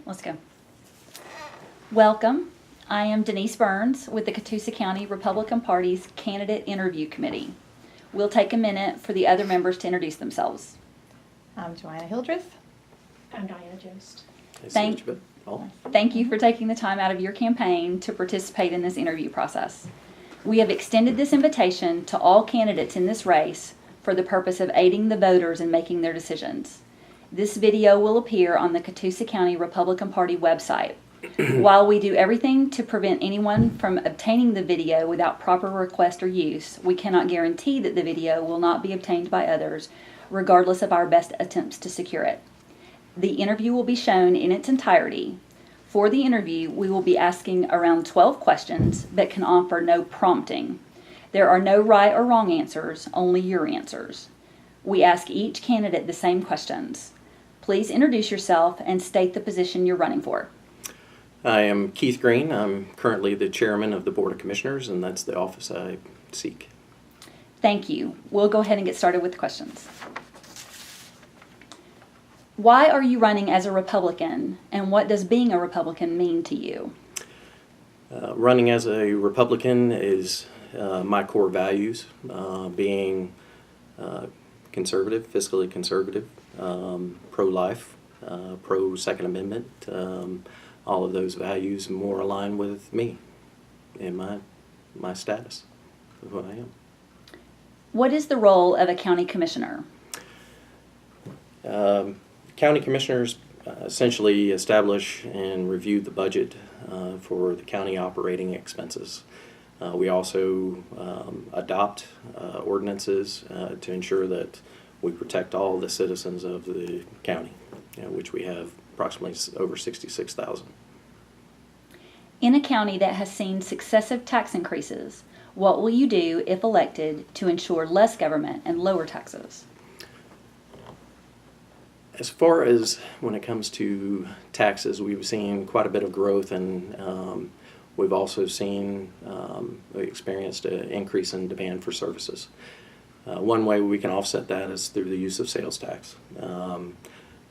Let's go. Welcome. I am Denise Burns with the Catoosa County Republican Party's Candidate Interview Committee. We'll take a minute for the other members to introduce themselves. I'm Joanna Hildreth. I'm Diana Jost. Thank you for taking the time out of your campaign to participate in this interview process. We have extended this invitation to all candidates in this race for the purpose of aiding the voters in making their decisions. This video will appear on the Catoosa County Republican Party website. While we do everything to prevent anyone from obtaining the video without proper request or use, we cannot guarantee that the video will not be obtained by others, regardless of our best attempts to secure it. The interview will be shown in its entirety. For the interview, we will be asking around 12 questions that can offer no prompting. There are no right or wrong answers, only your answers. We ask each candidate the same questions. Please introduce yourself and state the position you're running for. I am Keith Greene. I'm currently the chairman of the Board of Commissioners, and that's the office I seek. Thank you. We'll go ahead and get started with the questions. Why are you running as a Republican, and what does being a Republican mean to you? Running as a Republican is my core values, being conservative, fiscally conservative, pro-life, pro-Second Amendment. All of those values more align with me and my status of what I am. What is the role of a county commissioner? County commissioners essentially establish and review the budget for the county operating expenses. We also adopt ordinances to ensure that we protect all the citizens of the county, which we have approximately over 66,000. In a county that has seen successive tax increases, what will you do, if elected, to ensure less government and lower taxes? As far as when it comes to taxes, we've seen quite a bit of growth, and we've also seen experienced an increase in demand for services. One way we can offset that is through the use of sales tax.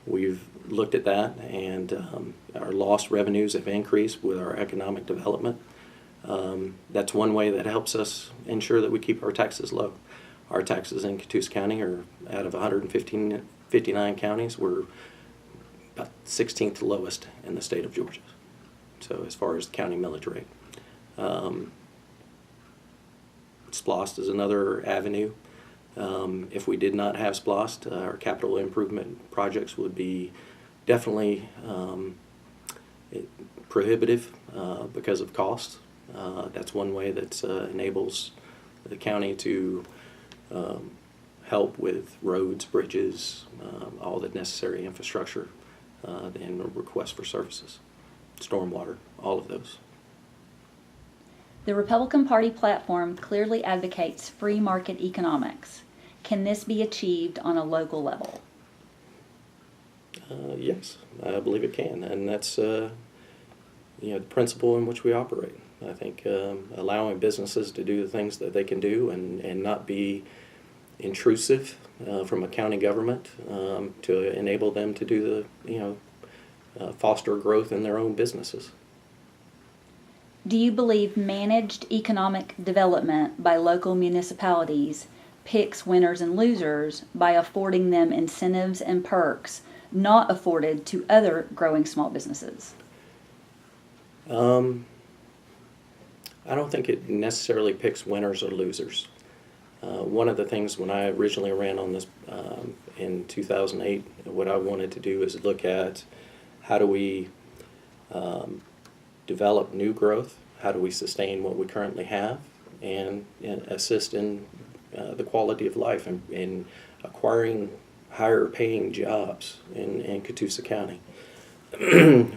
We've looked at that, and our lost revenues have increased with our economic development. That's one way that helps us ensure that we keep our taxes low. Our taxes in Catoosa County are out of 159 counties. We're about 16th lowest in the state of Georgia. So as far as the county millage rate. SPLOST is another avenue. If we did not have SPLOST, our capital improvement projects would be definitely prohibitive because of cost. That's one way that enables the county to help with roads, bridges, all the necessary infrastructure, and requests for services, stormwater, all of those. The Republican Party platform clearly advocates free market economics. Can this be achieved on a local level? Yes, I believe it can, and that's the principle in which we operate. I think allowing businesses to do the things that they can do and not be intrusive from a county government to enable them to do the foster growth in their own businesses. Do you believe managed economic development by local municipalities picks winners and losers by affording them incentives and perks not afforded to other growing small businesses? I don't think it necessarily picks winners or losers. One of the things when I originally ran on this in 2008, what I wanted to do is look at how do we develop new growth, how do we sustain what we currently have, and assist in the quality of life and in acquiring higher paying jobs in Catoosa County.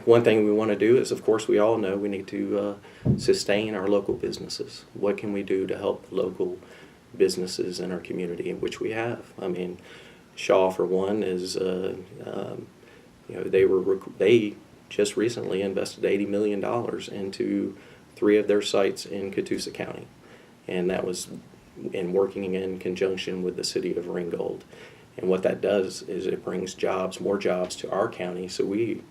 One thing we want to do is, of course, we all know we need to sustain our local businesses. What can we do to help local businesses in our community, in which we have? I mean, Shaw, for one, is they just recently invested $80 million into 3 of their sites in Catoosa County, and that was in working in conjunction with the city of Ringgold. And what that does is it brings jobs, more jobs to our county, so we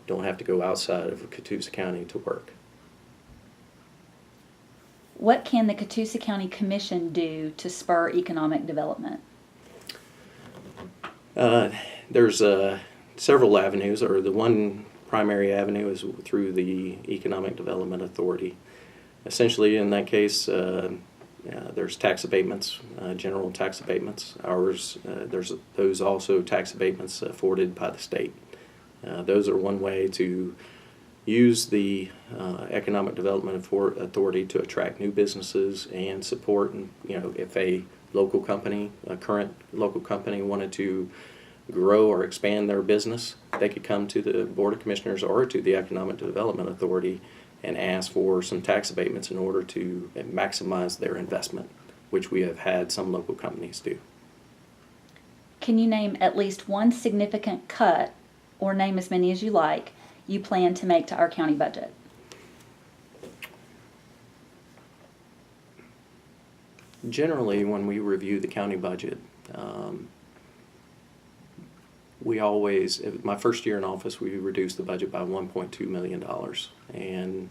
don't have to go outside of Catoosa County to work. What can the Catoosa County Commission do to spur economic development? There's several avenues, or the one primary avenue is through the Economic Development Authority. Essentially, in that case, there's tax abatements, general tax abatements. There's those also tax abatements afforded by the state. Those are one way to use the Economic Development Authority to attract new businesses and support. And, if a current local company wanted to grow or expand their business, they could come to the Board of Commissioners or to the Economic Development Authority and ask for some tax abatements in order to maximize their investment, which we have had some local companies do. Can you name at least one significant cut, or name as many as you like, you plan to make to our county budget? Generally, when we review the county budget, we always, my first year in office, we reduced the budget by $1.2 million. And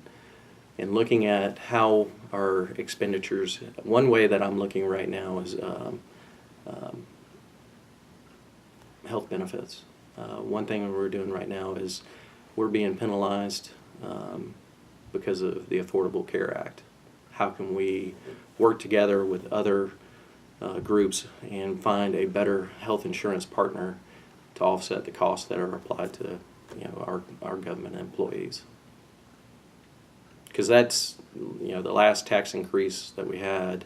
in looking at how our expenditures, one way that I'm looking right now is health benefits. One thing we're doing right now is we're being penalized because of the Affordable Care Act. How can we work together with other groups and find a better health insurance partner to offset the costs that are applied to our government employees? Because that's the last tax increase that we had,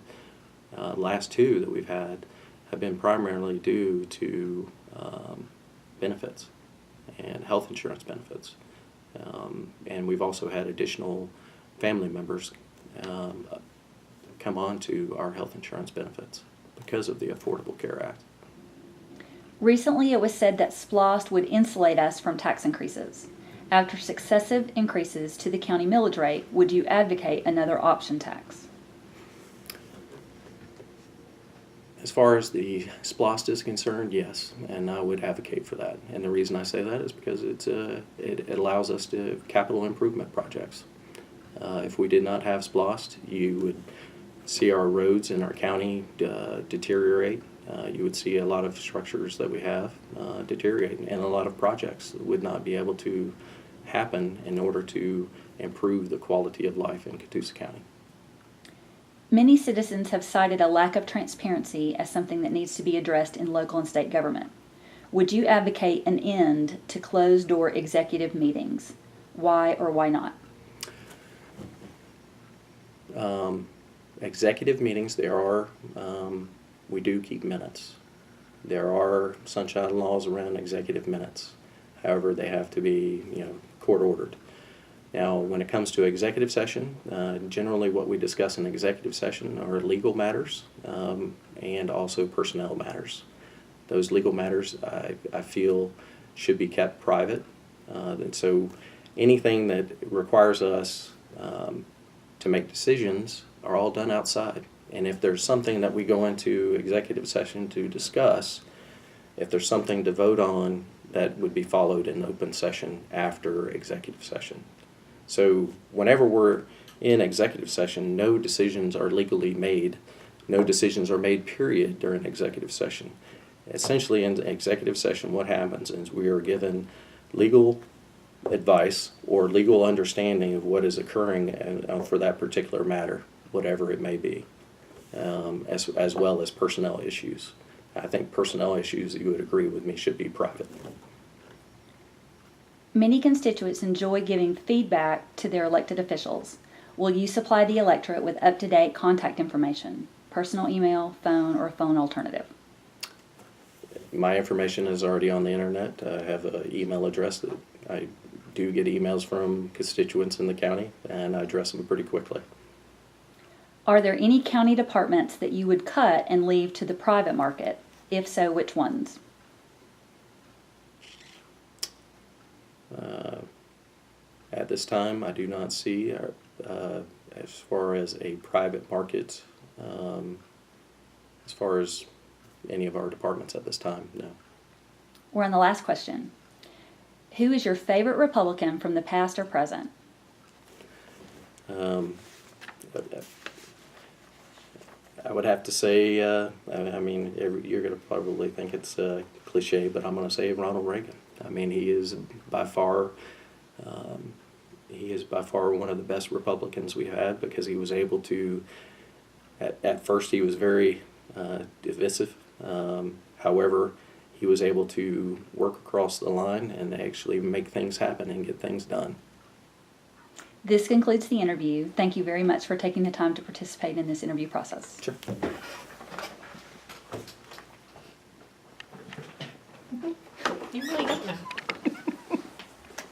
last two that we've had, have been primarily due to benefits and health insurance benefits. And we've also had additional family members come on to our health insurance benefits because of the Affordable Care Act. Recently, it was said that SPLOST would insulate us from tax increases. After successive increases to the county millage rate, would you advocate another option tax? As far as the SPLOST is concerned, yes, and I would advocate for that. And the reason I say that is because it allows us to capital improvement projects. If we did not have SPLOST, you would see our roads in our county deteriorate. You would see a lot of structures that we have deteriorate, and a lot of projects would not be able to happen in order to improve the quality of life in Catoosa County. Many citizens have cited a lack of transparency as something that needs to be addressed in local and state government. Would you advocate an end to closed-door executive meetings? Why or why not? Executive meetings, we do keep minutes. There are sunshine laws around executive minutes. However, they have to be, court-ordered. Now, when it comes to executive session, generally what we discuss in executive session are legal matters and also personnel matters. Those legal matters, I feel, should be kept private. And so anything that requires us to make decisions are all done outside. And if there's something that we go into executive session to discuss, if there's something to vote on, that would be followed in open session after executive session. So whenever we're in executive session, no decisions are legally made. No decisions are made, period, during executive session. Essentially, in executive session, what happens is we are given legal advice or legal understanding of what is occurring for that particular matter, whatever it may be, as well as personnel issues. I think personnel issues, you would agree with me, should be private. Many constituents enjoy giving feedback to their elected officials. Will you supply the electorate with up-to-date contact information, personal email, phone, or phone alternative? My information is already on the internet. I have an email address that I do get emails from constituents in the county, and I address them pretty quickly. Are there any county departments that you would cut and leave to the private market? If so, which ones? At this time, I do not see, as far as a private market, as far as any of our departments at this time, no. We're on the last question. Who is your favorite Republican from the past or present? I would have to say, I mean, you're going to probably think it's cliche, but I'm going to say Ronald Reagan. I mean, he is by far one of the best Republicans we had, because he was able to, at first he was very divisive. However, he was able to work across the line and actually make things happen and get things done. This concludes the interview. Thank you very much for taking the time to participate in this interview process. Sure.